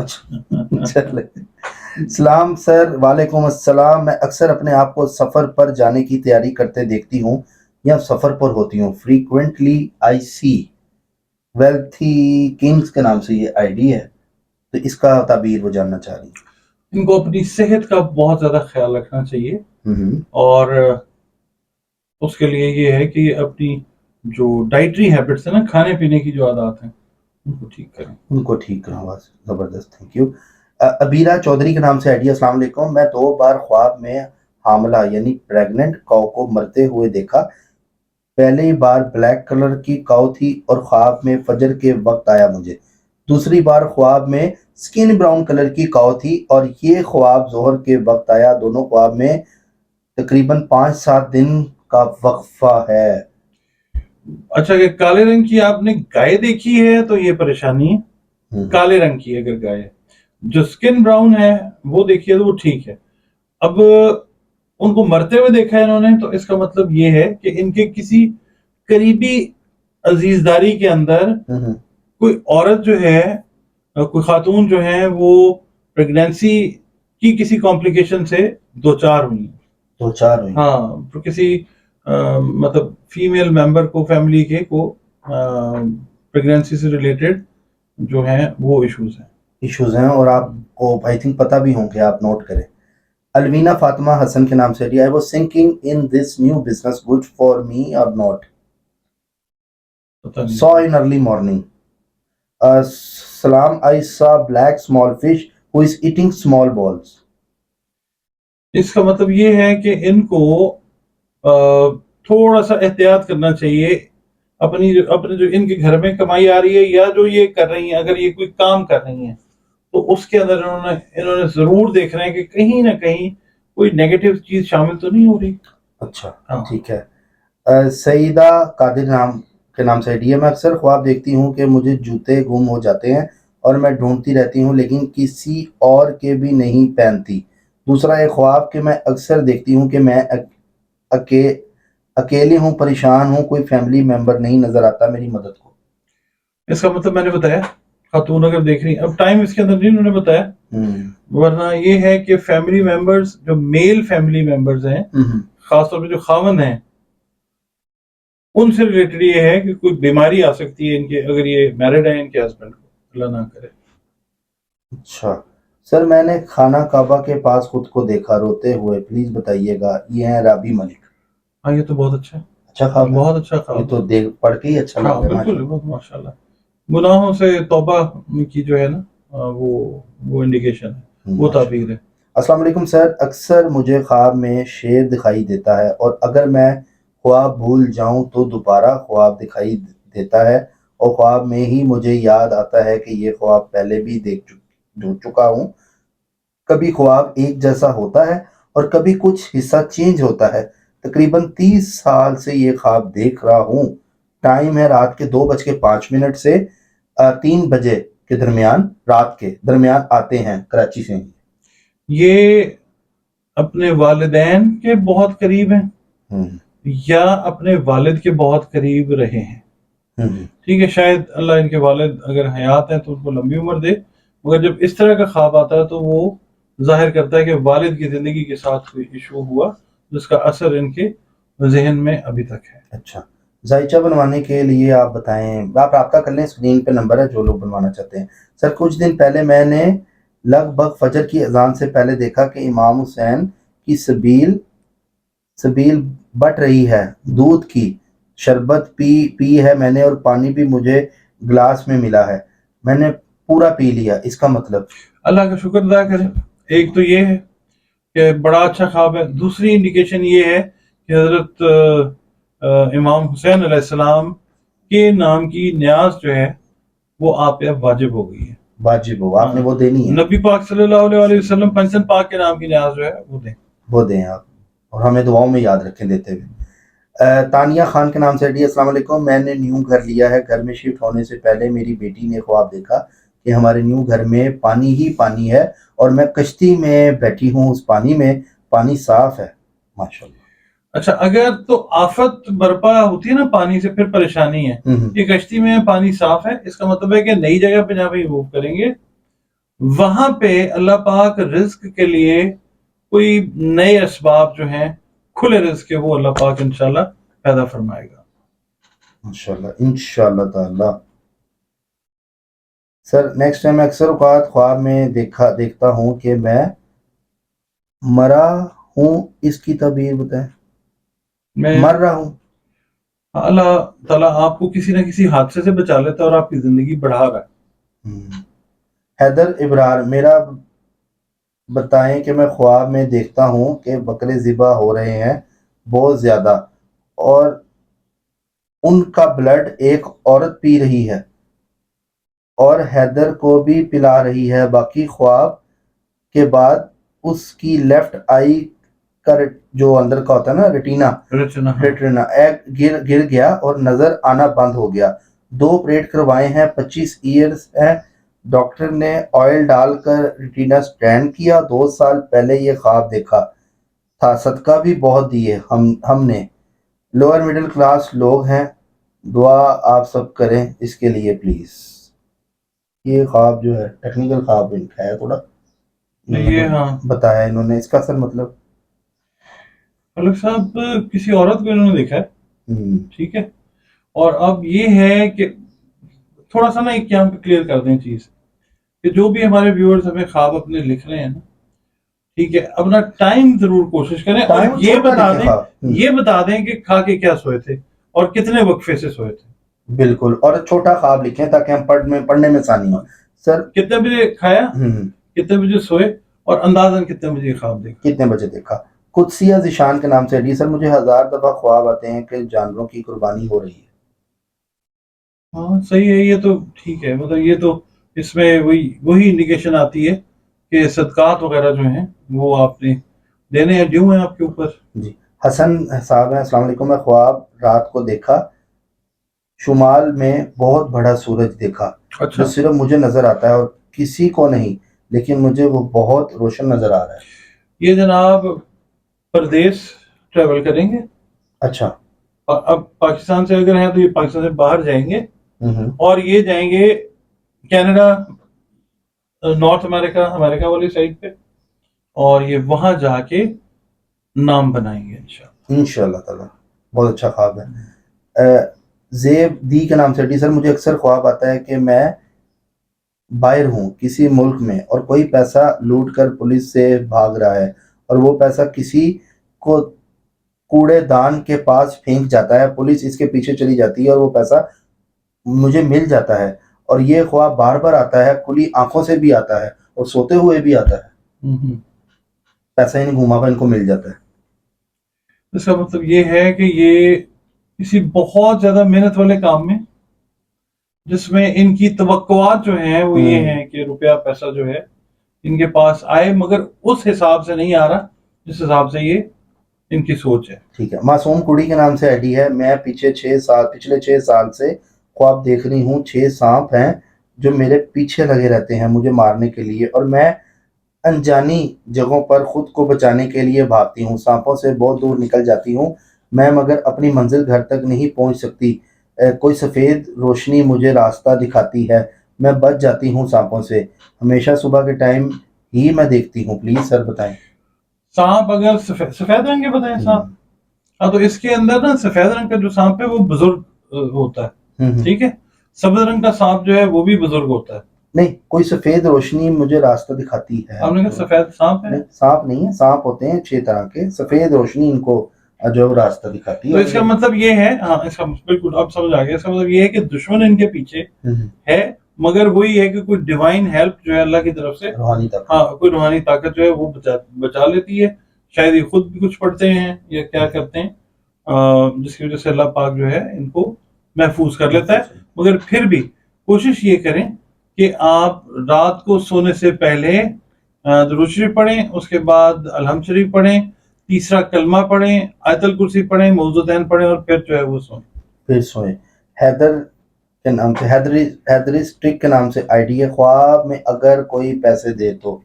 اچھا چلے. سلام سر. وعلیکم السلام. میں اکثر اپنے آپ کو سفر پر جانے کی تیاری کرتے دیکھتی ہوں یا سفر پر ہوتی ہوں. فریکوینٹلی آئی سی ویلتھی کنگز کے نام سے یہ آئی ڈی ہے, تو اس کا تعبیر وہ جاننا چاہ رہی ان کو اپنی صحت کا بہت زیادہ خیال رکھنا چاہیے, ہیں. اور اس کے لیے یہ ہے کہ اپنی جو ڈائٹری ہیبٹس ہیں نا, کھانے پینے کی جو عادات ہیں, ان کو ٹھیک کریں. ان کو ٹھیک کرنا بس زبردست. Thank you. ابیرا چودھری کے نام سے آئیڈیا. السلام علیکم. میں 2 بار خواب میں حاملہ یعنی پریگننٹ کاؤ کو مرتے ہوئے دیکھا. پہلی بار بلیک کلر کی کاؤ تھی اور خواب میں فجر کے وقت آیا مجھے. دوسری بار خواب میں سکن براؤن کلر کی کاؤ تھی اور یہ خواب ظہر کے وقت آیا. دونوں خواب میں تقریباً 5-7 دن کا وقفہ ہے. اچھا, کہ کالے رنگ کی آپ نے گائے دیکھی ہے تو یہ پریشانی ہے. کالے رنگ کی اگر گائے, جو سکن براؤن ہے وہ دیکھیے تو وہ ٹھیک ہے. اب ان کو مرتے ہوئے دیکھا ہے انہوں نے, تو اس کا مطلب یہ ہے کہ ان کے کسی قریبی عزیزداری کے اندر کوئی عورت جو ہے, کوئی خاتون جو ہے وہ پریگنینسی کی کسی کمپلیکیشن سے دوچار ہوئی. ہاں, تو کسی مطلب فیمیل ممبر کو فیملی کے کو پریگنینسی سے ریلیٹڈ جو ہیں وہ ایشوز ہیں, اور آپ کو آئی تھنک پتہ بھی ہوں کہ آپ نوٹ کریں. الوینا فاطمہ حسن کے نام سے I was thinking in this new business good for me اور not. saw in early morning. Salam, I saw black small fish who is eating small balls. اس کا مطلب یہ ہے کہ ان کو تھوڑا سا احتیاط کرنا چاہیے. اپنے جو ان کے گھر میں کمائی آ رہی ہے یا جو یہ کر رہی ہیں, اگر یہ کوئی کام کر رہی ہیں تو اس کے اندر انہوں نے ضرور دیکھنا ہے کہ کہیں نہ کہیں کوئی نیگیٹو چیز شامل تو نہیں ہو رہی. اچھا ٹھیک ہے. سعیدہ قادر کے نام سے آئیڈیا. میں اکثر خواب دیکھتی ہوں کہ مجھے جوتے گم ہو جاتے ہیں اور میں ڈھونڈتی رہتی ہوں لیکن کسی اور کے بھی نہیں پہنتی. دوسرا ایک خواب کہ میں اکثر دیکھتی ہوں کہ میں اکیلی ہوں, پریشان ہوں, کوئی فیملی ممبر نہیں نظر آتا, میری مدد کو. اس کا مطلب میں نے بتایا, خاتون اگر دیکھ رہی, اب ٹائم اس کے اندر نہیں انہوں نے بتایا, ورنہ یہ ہے کہ فیملی ممبرز جو میل فیملی ممبرز ہیں, خاص طور پہ جو خاوند ہیں, ان سے ریلیٹڈ یہ ہے کہ کوئی بیماری آ سکتی ہے ان کے, اگر یہ میرڈ ہیں ان کے ہسبینڈ کو, اللہ نہ کرے. اچھا سر, میں نے خانہ کعبہ کے پاس خود کو دیکھا روتے ہوئے, پلیز بتائیے گا. یہ ہیں رابی ملک. ہاں, یہ تو بہت اچھا ہے. اچھا خواب, بہت اچھا خواب. یہ تو دیکھ پڑھ کے ہی اچھا لگا. بالکل, بہت ماشاءاللہ. گناہوں سے توبہ کی جو ہے نا وہ انڈیکیشن ہے, وہ تعبیر ہے. السلام علیکم سر. اکثر مجھے خواب میں شیر دکھائی دیتا ہے اور اگر میں خواب بھول جاؤں تو دوبارہ خواب دکھائی دیتا ہے اور خواب میں ہی مجھے یاد آتا ہے کہ یہ خواب پہلے بھی دیکھ چکا ہوں. کبھی خواب ایک جیسا ہوتا ہے اور کبھی کچھ حصہ چینج ہوتا ہے. تقریباً 30 سال سے یہ خواب دیکھ رہا ہوں. ٹائم ہے رات کے 2:05 سے 3 بجے کے درمیان, رات کے درمیان آتے ہیں کراچی سے. یہ اپنے والدین کے بہت قریب ہیں یا اپنے والد کے بہت قریب رہے ہیں. ٹھیک ہے, شاید اللہ ان کے والد اگر حیات ہیں تو ان کو لمبی عمر دے, مگر جب اس طرح کا خواب آتا ہے تو وہ ظاہر کرتا ہے کہ والد کی زندگی کے ساتھ کوئی ایشو ہوا جس کا اثر ان کے ذہن میں ابھی تک ہے. اچھا, ذائچہ بنوانے کے لیے آپ بتائیں, آپ رابطہ کر لیں, اسکرین پہ نمبر ہے جو لوگ بنوانا چاہتے ہیں. سر, کچھ دن پہلے میں نے لگ بھگ فجر کی اذان سے پہلے دیکھا کہ امام حسین کی سبیل بٹ رہی ہے. دودھ کی شربت پی ہے میں نے اور پانی بھی مجھے گلاس میں ملا ہے. میں نے پورا پی لیا. اس کا مطلب اللہ کا شکر ادا کریں. ایک تو یہ ہے کہ بڑا اچھا خواب ہے. دوسری انڈیکیشن یہ ہے کہ حضرت امام حسین علیہ السلام کے نام کی نیاز جو ہے وہ آپ پہ اب واجب ہو گئی ہے. واجب ہو, آپ نے وہ دینی ہے. نبی پاک صلی اللہ علیہ وسلم پنجتن پاک کے نام کی نیاز جو ہے وہ دیں آپ, اور ہمیں دعاؤں میں یاد رکھیں دیتے ہوئے. تانیہ خان کے نام سے ڈی. السلام علیکم. میں نے نیو گھر لیا ہے. گھر میں شفٹ ہونے سے پہلے میری بیٹی نے خواب دیکھا کہ ہمارے نیو گھر میں پانی ہی پانی ہے اور میں کشتی میں بیٹھی ہوں, اس پانی میں پانی صاف ہے. ماشاءاللہ. اچھا, اگر تو آفت برپا ہوتی ہے نا پانی سے, پھر پریشانی ہے. یہ کشتی میں پانی صاف ہے, اس کا مطلب ہے کہ نئی جگہ پہ جہاں پہ موو کریں گے وہاں پہ اللہ پاک رزق کے لیے کوئی نئے اسباب جو ہیں کھلے رزق کے وہ اللہ پاک انشاءاللہ پیدا فرمائے گا انشاءاللہ انشاءاللہ تعالی. سر نیکسٹ ٹائم اکثر اوقات خواب میں دیکھتا ہوں کہ میں مرا ہوں، اس کی تعبیر بتائیں. میں مر رہا ہوں. اللہ تعالیٰ آپ کو کسی نہ کسی حادثے سے بچا لیتا ہے اور آپ کی زندگی بڑھا رہا ہے. حیدر ابرار، میرا بتائیں کہ میں خواب میں دیکھتا ہوں کہ بکرے ذبح ہو رہے ہیں بہت زیادہ، اور ان کا بلڈ ایک عورت پی رہی ہے اور حیدر کو بھی پلا رہی ہے. باقی خواب کے بعد اس کی لیفٹ آئی کا جو اندر کا ہوتا ہے نا ریٹینا گر گیا اور نظر آنا بند ہو گیا. 2 آپریٹ کروائے ہیں، 25 ایئرز ہیں. ڈاکٹر نے آئل ڈال کر ریٹینا سکین کیا. 2 سال پہلے یہ خواب دیکھا تھا. صدقہ بھی بہت دیے ہم نے. لوور مڈل کلاس لوگ ہیں. دعا آپ سب کریں اس کے لیے پلیز. یہ خواب جو ہے ٹیکنیکل خواب ہے تھوڑا، یہ ہاں بتایا انہوں نے. اس کا اصل مطلب ملک صاحب کسی عورت کو انہوں نے دیکھا ہے، ٹھیک ہے. اور اب یہ ہے کہ تھوڑا سا نا ایک کیا ہم کلیئر کر دیں چیز کہ جو بھی ہمارے ویورز ہمیں خواب اپنے لکھ رہے ہیں نا، ٹھیک ہے، اپنا ٹائم ضرور کوشش کریں اور یہ بتا دیں کہ کھا کے کیا سوئے تھے اور کتنے وقفے سے سوئے تھے. بالکل، اور چھوٹا خواب لکھیں تاکہ ہم پڑھنے میں آسانی ہو. سر کتنے بجے کھایا، کتنے بجے سوئے اور اندازاً کتنے بجے خواب دیکھا، کتنے بجے دیکھا. قدسیہ ذیشان کے نام سے. سر مجھے 1000 دفعہ خواب آتے ہیں کہ جانوروں کی قربانی ہو رہی ہے. ہاں صحیح ہے، یہ تو ٹھیک ہے. مطلب یہ تو اس میں وہی انڈیکیشن آتی ہے کہ صدقات وغیرہ جو ہیں وہ آپ نے دینے ہیں، ڈیو ہیں آپ کے اوپر. جی حسن صاحب ہیں، السلام علیکم. میں خواب رات کو دیکھا شمال میں بہت بڑا سورج دیکھا جو صرف مجھے نظر آتا ہے اور کسی کو نہیں، لیکن مجھے وہ بہت روشن نظر آ رہا ہے. یہ جناب پردیس ٹریول کریں گے. اچھا. اب پاکستان سے اگر ہیں تو یہ پاکستان سے باہر جائیں گے اور یہ جائیں گے کینیڈا، نارتھ امریکہ والی سائڈ پہ، اور یہ وہاں جا کے نام بنائیں گے انشاءاللہ تعالی. بہت اچھا خواب ہے. زیب دی کے نام سے. سر مجھے اکثر خواب آتا ہے کہ میں باہر ہوں کسی ملک میں اور کوئی پیسہ لوٹ کر پولیس سے بھاگ رہا ہے اور وہ پیسہ کسی کو کوڑے دان کے پاس پھینک جاتا ہے. پولیس اس کے پیچھے چلی جاتی ہے اور وہ پیسہ مجھے مل جاتا ہے. اور یہ خواب بار بار آتا ہے، کھلی آنکھوں سے بھی آتا ہے اور سوتے ہوئے بھی آتا ہے. پیسہ ہی نہیں گھوما ہوا ان کو مل جاتا ہے. اس کا مطلب یہ ہے کہ یہ کسی بہت زیادہ محنت والے کام میں، جس میں ان کی توقعات جو ہیں وہ یہ ہیں کہ روپیہ پیسہ جو ہے ان کے پاس آئے، مگر اس حساب سے نہیں آ رہا جس حساب سے یہ ان کی سوچ ہے. ٹھیک ہے. معصوم کڑی کے نام سے آئی ڈی ہے. میں پچھلے 6 سال سے خواب دیکھ رہی ہوں. 6 سانپ ہیں جو میرے پیچھے لگے رہتے ہیں مجھے مارنے کے لیے، اور میں انجانی جگہوں پر خود کو بچانے کے لیے بھاگتی ہوں. سانپوں سے بہت دور نکل جاتی ہوں میں، مگر اپنی منزل گھر تک نہیں پہنچ سکتی. کوئی سفید روشنی مجھے راستہ دکھاتی ہے. میں بچ جاتی ہوں سانپوں سے. ہمیشہ صبح کے ٹائم ہی میں دیکھتی ہوں. پلیز سر بتائیں. سانپ اگر سفید رنگ کے بتائیں سانپ، ہاں تو اس کے اندر نا سفید رنگ کا جو سانپ ہے وہ بزرگ ہوتا ہے، ٹھیک ہے. سبز رنگ کا سانپ جو ہے وہ بھی بزرگ ہوتا ہے. نہیں، کوئی سفید روشنی مجھے راستہ دکھاتی ہے. آپ نے کہا سفید سانپ ہے؟ سانپ نہیں ہے، سانپ ہوتے ہیں 6 طرح کے. سفید روشنی ان کو جو راستہ دکھاتی ہے. تو اس کا مطلب یہ ہے، ہاں اس کا بالکل اب سمجھ آ گیا. اس کا مطلب یہ ہے کہ دشمن ان کے پیچھے ہے، مگر وہی ہے کہ کوئی ڈیوائن ہیلپ جو ہے اللہ کی طرف سے، روحانی طاقت، ہاں کوئی روحانی طاقت جو ہے وہ بچا لیتی ہے. شاید یہ خود بھی کچھ پڑھتے ہیں یا کیا کرتے ہیں، جس کی وجہ سے اللہ پاک جو ہے ان کو محفوظ کر لیتا ہے. مگر پھر بھی کوشش یہ کریں کہ آپ رات کو سونے سے پہلے درود شریف پڑھیں، اس کے بعد الحمد شریف پڑھیں، تیسرا کلمہ پڑھیں، آیت الکرسی پڑھیں، موعظتین پڑھیں اور پھر جو ہے وہ سوئیں. حیدر کے نام سے حیدری اسٹرک کے نام سے آئی ڈی ہے. خواب میں اگر کوئی پیسے دے تو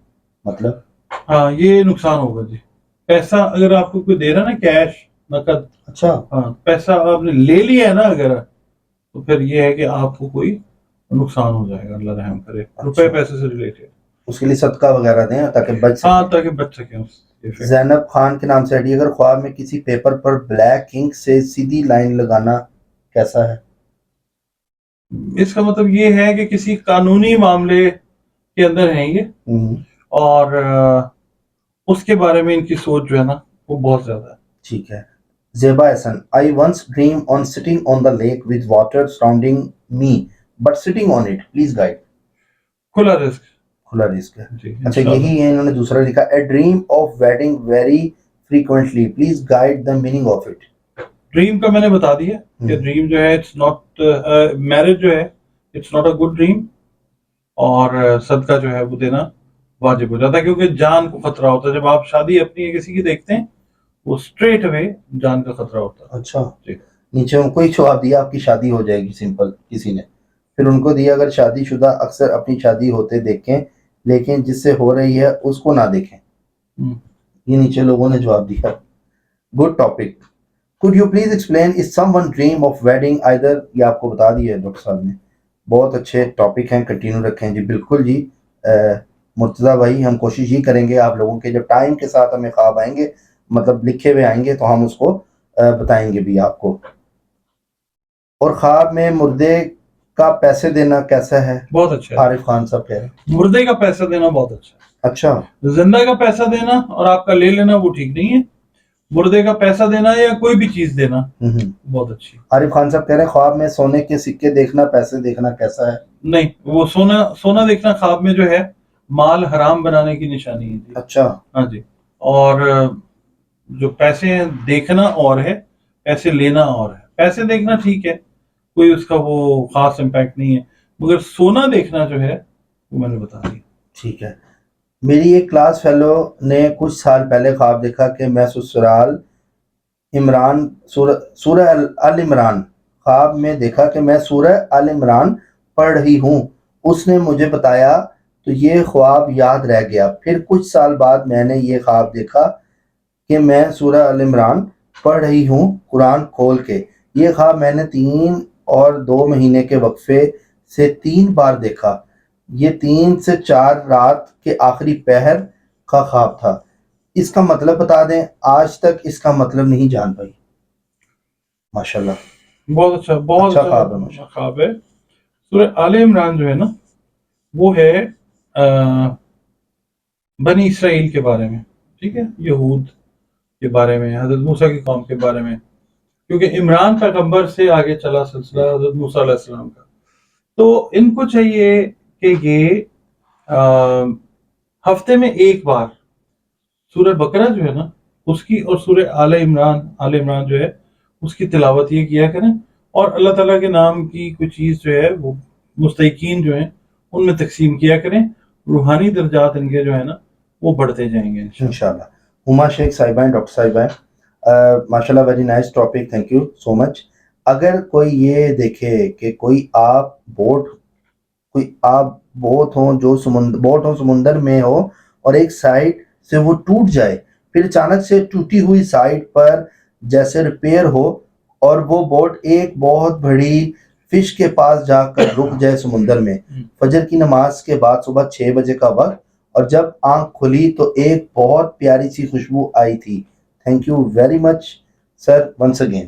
مطلب ہاں یہ نقصان ہوگا جی. پیسہ اگر آپ کو کوئی دے رہا نا کیش نقد، اچھا ہاں پیسہ آپ نے لے لیا ہے نا اگر، تو پھر یہ ہے کہ آپ کو کوئی نقصان ہو جائے گا. اللہ رحم کرے. روپے پیسے سے ریلیٹڈ اس کے لیے صدقہ وغیرہ دیں تاکہ بچ سکیں. ہاں تاکہ بچ سکیں اس effect سے۔ زینب خان کے نام سے آئی ڈی، اگر خواب میں کسی پیپر پر بلیک انک سے سیدھی لائن لگانا کیسا ہے؟ اس کا مطلب یہ ہے کہ کسی قانونی معاملے کے اندر ہیں یہ، اور اس کے بارے میں ان کی سوچ جو ہے نا وہ بہت زیادہ ہے۔ ٹھیک ہے. Zeba Ahsan, I once dream on sitting on the lake with water surrounding me but sitting on it, please guide. کھلا رزق کھلا رزق ہے. جی اچھا یہی ہے، انہوں نے دوسرا لکھا a dream of wedding very frequently please guide the meaning of it. Dream کا میں نے بتا دیا کہ ڈریم جو ہے اٹس ناٹ میرج جو ہے it's not a good dream, اور صدقہ جو ہے وہ دینا واجب ہو جاتا ہے کیونکہ جان کو خطرہ ہوتا ہے جب آپ شادی اپنی کسی کی دیکھتے ہیں وہ اسٹریٹ اوے جان کا خطرہ ہوتا ہے۔ اچھا جی نیچے ان کو ہی جواب دیا آپ کی شادی ہو جائے گی، سمپل کسی نے. پھر ان کو دیا اگر شادی شدہ اکثر اپنی شادی ہوتے دیکھیں لیکن جس سے ہو رہی ہے اس کو نہ دیکھیں. یہ نیچے لوگوں نے جواب دیا. Good topic. could you please explain is someone dream of wedding either، یہ آپ کو بتا دیا ہے ڈاکٹر صاحب نے. بہت اچھے ٹاپک ہیں، کنٹینیو رکھیں جی. بالکل جی مرتضیٰ بھائی، ہم کوشش یہ کریں گے آپ لوگوں کے جب ٹائم کے ساتھ ہمیں خواب آئیں گے، مطلب لکھے ہوئے آئیں گے تو ہم اس کو بتائیں گے بھی آپ کو. اور خواب میں مردے کا پیسے دینا کیسا ہے؟ بہت اچھا ہے، عارف خان صاحب کہہ رہے ہیں. مردے کا پیسہ دینا بہت اچھا ہے۔ اچھا زندہ کا پیسہ دینا اور آپ کا لے لینا وہ ٹھیک نہیں ہے، مردے کا پیسہ دینا یا کوئی بھی چیز دینا بہت اچھی۔ عارف خان صاحب کہہ رہے ہیں خواب میں سونے کے سکے دیکھنا پیسے دیکھنا کیسا ہے؟ نہیں، وہ سونا دیکھنا خواب میں جو ہے مال حرام بنانے کی نشانی ہے جی۔ اچھا ہاں جی، اور جو پیسے دیکھنا اور ہے، پیسے لینا اور ہے۔ پیسے دیکھنا ٹھیک ہے، کوئی اس کا وہ خاص امپیکٹ نہیں ہے، مگر سونا دیکھنا جو ہے وہ میں نے بتا دیا۔ ٹھیک ہے. میری ایک کلاس فیلو نے کچھ سال پہلے خواب دیکھا کہ میں سسرال عمران سورہ ال عمران خواب میں دیکھا کہ میں سورہ ال عمران پڑھ رہی ہوں. اس نے مجھے بتایا تو یہ خواب یاد رہ گیا. پھر کچھ سال بعد میں نے یہ خواب دیکھا کہ میں سورہ ال عمران پڑھ رہی ہوں قرآن کھول کے. یہ خواب میں نے 3 اور 2 مہینے کے وقفے سے 3 بار دیکھا. یہ 3 سے 4 رات کے آخری پہر کا خواب تھا. اس کا مطلب بتا دیں، آج تک اس کا مطلب نہیں جان پائی. ماشاءاللہ بہت اچھا، بہت اچھا خواب ہے خواب ہے۔ سورہ آل عمران جو ہے نا وہ ہے بنی اسرائیل کے بارے میں، ٹھیک ہے، یہود کے بارے میں، حضرت موسیٰ کی قوم کے بارے میں، کیونکہ عمران پیغمبر سے آگے چلا سلسلہ حضرت موسیٰ علیہ السلام کا۔ تو ان کو چاہیے کہ یہ ہفتے میں ایک بار سورہ بقرہ جو ہے نا اس کی اور سورہ آل عمران جو ہے اس کی تلاوت یہ کیا کریں، اور اللہ تعالیٰ کے نام کی کوئی چیز جو ہے وہ مستحقین جو ہیں ان میں تقسیم کیا کریں، روحانی درجات ان کے جو ہے نا وہ بڑھتے جائیں گے انشاءاللہ. ہما شیخ صاحبہ، ڈاکٹر صاحبہ، ماشاءاللہ very nice topic, thank you so much. اگر کوئی یہ دیکھے کہ کوئی آپ بوٹ ہوں جو سمندر میں ہو اور ایک سائڈ سے وہ ٹوٹ جائے، پھر اچانک سے ٹوٹی ہوئی سائڈ پر جیسے ریپیئر ہو اور وہ بوٹ ایک بہت بڑی فش کے پاس جا کر رک جائے سمندر میں، فجر کی نماز کے بعد صبح 6 بجے کا وقت، اور جب آنکھ کھلی تو ایک بہت پیاری سی خوشبو آئی تھی. Thank you very much sir once again.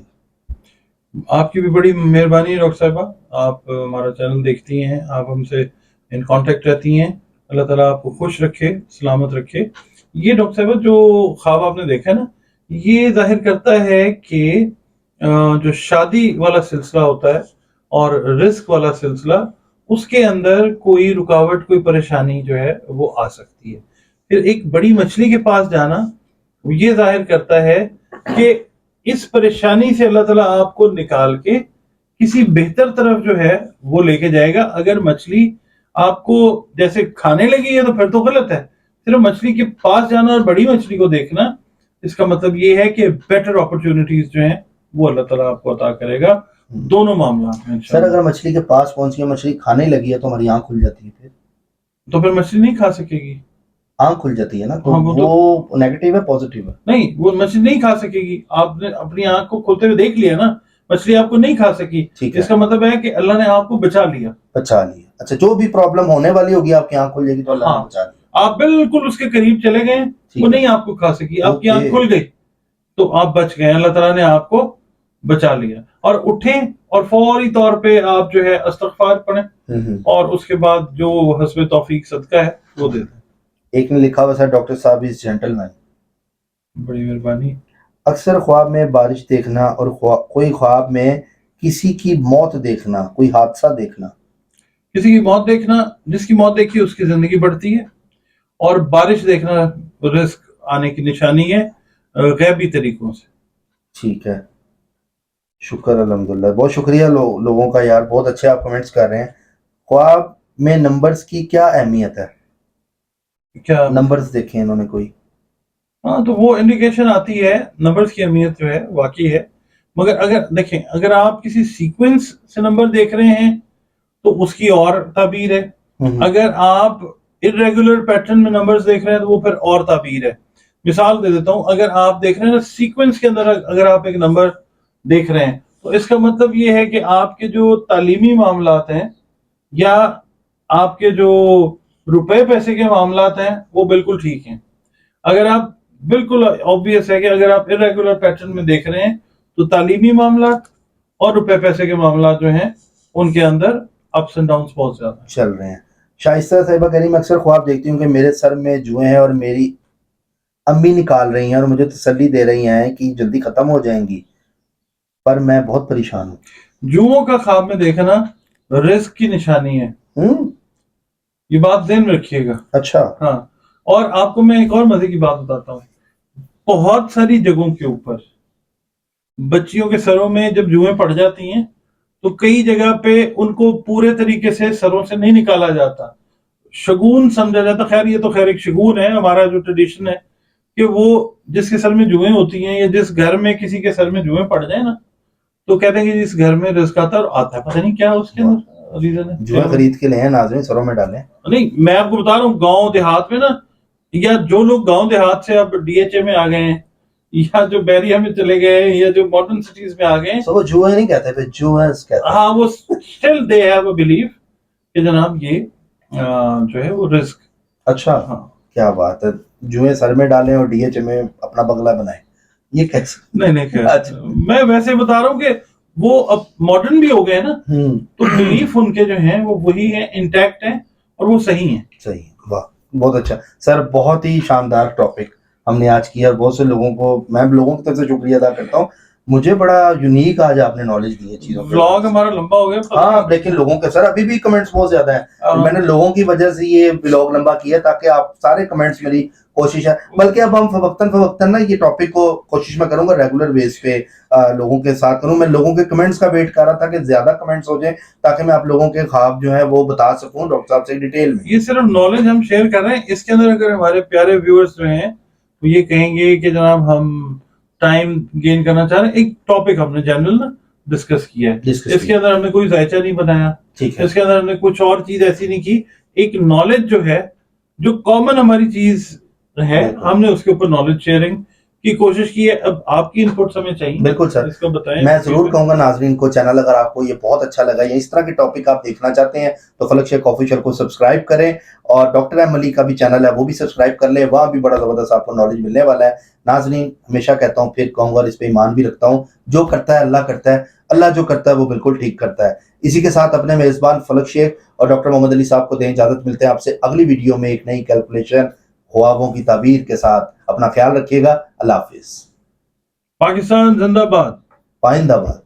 آپ کی بھی بڑی مہربانی ہے ڈاکٹر صاحبہ، آپ ہمارا چینل دیکھتی ہیں، آپ ہم سے ان کانٹیکٹ رہتی ہیں. اللہ تعالیٰ آپ کو خوش رکھے، سلامت رکھے. یہ ڈاکٹر صاحبہ جو خواب آپ نے دیکھا نا یہ ظاہر کرتا ہے کہ جو شادی والا سلسلہ ہوتا ہے اور رزق والا سلسلہ اس کے اندر کوئی رکاوٹ، کوئی پریشانی جو ہے وہ آ سکتی ہے. پھر ایک بڑی مچھلی کے پاس جانا یہ ظاہر کرتا ہے کہ اس پریشانی سے اللہ تعالیٰ آپ کو نکال کے کسی بہتر طرف جو ہے وہ لے کے جائے گا. اگر مچھلی آپ کو جیسے کھانے لگی ہے تو پھر تو غلط ہے. صرف مچھلی کے پاس جانا اور بڑی مچھلی کو دیکھنا اس کا مطلب یہ ہے کہ بیٹر اپرچونٹیز جو ہیں وہ اللہ تعالیٰ آپ کو عطا کرے گا دونوں معاملات میں. سر اگر مچھلی کے پاس پہنچ گئی، مچھلی کھانے لگی ہے تو ہماری آنکھ کھل جاتی ہے، تو پھر مچھلی نہیں کھا سکے گی. آنکھ کھل جاتی ہے نا، تو وہ نیگیٹو ہے پازیٹیو ہے؟ نہیں، وہ مچھلی نہیں کھا سکے گی. آپ نے اپنی آنکھ کو کھولتے ہوئے دیکھ لیا نا، مچھلی آپ کو نہیں کھا سکی، اس کا مطلب ہے کہ اللہ نے آپ کو بچا لیا. اچھا جو بھی پرابلم ہونے والی ہوگی آپ کی آنکھ کھل جائے گی تو اللہ ہاں، نے بچا دی. آپ بالکل اس کے قریب چلے گئے، ٹھیک وہ ہے. نہیں آپ کو کھا سکی، آپ کی آنکھ اوکے. کھل گئی تو آپ بچ گئے، اللہ تعالیٰ نے آپ کو بچا لیا. اور اٹھیں اور فوری طور پہ آپ جو ہے استغفار پڑھیں اور اس کے بعد جو حسب توفیق صدقہ ہے وہ دے دیں. ایک نے لکھا ہوا سر ڈاکٹر صاحب از جینٹل مین. بڑی مہربانی. اکثر خواب میں بارش دیکھنا اور کوئی خواب میں کسی کی موت دیکھنا، کوئی حادثہ دیکھنا. کسی کی موت دیکھنا، جس کی موت دیکھی اس کی زندگی بڑھتی ہے، اور بارش دیکھنا رزق آنے کی نشانی ہے غیبی طریقوں سے. ٹھیک ہے، شکر الحمدللہ. بہت شکریہ لوگوں کا یار، بہت اچھے آپ کمنٹس کر رہے ہیں. خواب میں نمبرز کی کیا اہمیت ہے؟ کیا نمبرز دیکھیں انہوں نے کوئی؟ ہاں تو وہ انڈیکیشن آتی ہے، نمبرز کی اہمیت جو ہے واقعی ہے، مگر اگر دیکھیں اگر آپ کسی سیکوینس سے نمبر دیکھ رہے ہیں تو اس کی اور تعبیر ہے. اگر آپ irregular پیٹرن میں نمبرز دیکھ رہے ہیں تو وہ پھر اور تعبیر ہے. مثال دے دیتا ہوں، اگر آپ دیکھ رہے ہیں سیکوینس کے اندر اگر آپ ایک نمبر دیکھ رہے ہیں تو اس کا مطلب یہ ہے کہ آپ کے جو تعلیمی معاملات ہیں یا آپ کے جو روپے پیسے کے معاملات ہیں وہ بالکل ٹھیک ہیں. اگر آپ بالکل obvious ہے کہ اگر آپ irregular پیٹرن میں دیکھ رہے ہیں تو تعلیمی معاملات اور روپے پیسے کے معاملات جو ہیں ان کے اندر اپس اینڈ ڈاؤنس بہت زیادہ چل رہے ہیں. شائستہ صاحبہ کہہ رہی میں اکثر خواب دیکھتی ہوں کہ میرے سر میں جوئیں ہیں اور میری امی نکال رہی ہیں اور مجھے تسلی دے رہی ہیں کہ جلدی ختم ہو جائیں گی، پر میں بہت پریشان ہوں. جوؤں کا خواب میں دیکھنا رزق کی نشانی ہے، یہ بات ذہن میں رکھیے گا. اچھا. ہاں، اور آپ کو میں ایک اور مزے کی بات بتاتا ہوں. بہت ساری جگہوں کے اوپر بچیوں کے سروں میں جب جوئیں پڑ جاتی ہیں تو کئی جگہ پہ ان کو پورے طریقے سے سروں سے نہیں نکالا جاتا، شگون سمجھا جاتا. خیر یہ تو خیر ایک شگون ہے، ہمارا جو ٹریڈیشن ہے کہ وہ جس کے سر میں جوئیں ہوتی ہیں یا جس گھر میں کسی کے سر میں جوئیں پڑ جائیں نا تو کہتے ہیں کہ جس گھر میں رزق آتا ہے اور آتا ہے، پتہ نہیں کیا اس کے اندر ریزن ہے. جوئیں خرید کے لے ہیں ناظرین، سروں میں ڈالیں. نہیں میں آپ کو بتا رہا ہوں گاؤں دیہات میں نا، یا جو لوگ گاؤں دیہات سے اب ڈی ایچ اے میں آ گئے ہیں یا جو بیریا میں چلے گئے ہیں یا جو ماڈرن سٹیز میں آ گئے ہیں، وہ جوئیں نہیں کہتے پھر جوئنز کہتے ہیں. ہاں وہ still they have a belief کہ جناب یہ جو ہے وہ رزق. اچھا، ہاں کیا بات ہے. جوئیں سر میں ڈالیں اور ڈی ایچ اے میں اپنا بنگلہ بنائیں، یہ کیسے؟ نہیں خیر اچھا. میں ویسے بتا رہا ہوں کہ وہ اب ماڈرن بھی ہو گئے نا تو بلیف ان کے جو ہیں وہ وہی ہیں، انٹیکٹ ہیں اور وہ صحیح ہیں. صحیح. واہ بہت اچھا سر، بہت ہی شاندار ٹاپک ہم نے آج کیا اور بہت سے لوگوں کو میں لوگوں کی طرف سے شکریہ ادا کرتا ہوں. مجھے بڑا یونیک آج آپ نے نالج دی ہے چیزوں کے. ولاگ ہمارا لمبا ہو گیا. ہاں لیکن لوگوں کے سر ابھی بھی کمنٹس بہت زیادہ ہیں. میں نے لوگوں کی وجہ سے یہ ولاگ لمبا کیا تاکہ آپ سارے کمنٹس، میری کوشش ہے بلکہ اب ہم فوقتاً نا یہ ٹاپک کو کوشش میں کروں گا ریگولر بیس پہ لوگوں کے ساتھ کروں. میں لوگوں کے کمنٹس کا ویٹ کر رہا تھا کہ زیادہ کمنٹس ہو جائیں تاکہ میں آپ لوگوں کے خواب جو ہے وہ بتا سکوں ڈاکٹر صاحب سے ڈیٹیل میں. یہ صرف نالج ہم شیئر کر رہے ہیں، اس کے اندر اگر ہمارے پیارے ویورز جو ہیں تو یہ کہیں گے کہ جناب ہم ٹائم گین کرنا چاہ رہے ہیں. ایک ٹاپک ہم نے جنرل نا ڈسکس کیا ہے، اس کے اندر ہم نے کوئی ذائچہ نہیں بنایا، اس کے اندر ہم نے کچھ اور چیز ایسی نہیں کی. ایک نالج جو ہے جو کامن ہماری چیز ہے ہم نے اس کے اوپر نالج شیئرنگ کی کوشش کی ہے. اب آپ کی انپٹس ہمیں چاہیے. بالکل سر، اس کو بتائیں. میں ضرور کہوں گا ناظرین کو چینل اگر آپ کو یہ بہت اچھا لگا یا اس طرح کے ٹاپک آپ دیکھنا چاہتے ہیں تو فلک شیخ آفیشیل کو سبسکرائب کریں، اور ڈاکٹر احمد علی کا بھی چینل ہے وہ بھی سبسکرائب کر لیں، وہاں بھی بڑا زبردست آپ کو نالج ملنے والا ہے. ناظرین ہمیشہ کہتا ہوں، پھر کہوں گا اور اس پہ ایمان بھی رکھتا ہوں، جو کرتا ہے اللہ کرتا ہے، اللہ جو کرتا ہے وہ بالکل ٹھیک کرتا ہے. اسی کے ساتھ اپنے میزبان فلک شیخ اور ڈاکٹر محمد علی صاحب کو دیں اجازت. ملتے ہیں آپ سے اگلی ویڈیو میں ایک نئی کیلکولیشن خوابوں کی تعبیر کے ساتھ. اپنا خیال رکھیے گا. اللہ حافظ. پاکستان زندہ باد. پائندہ باد.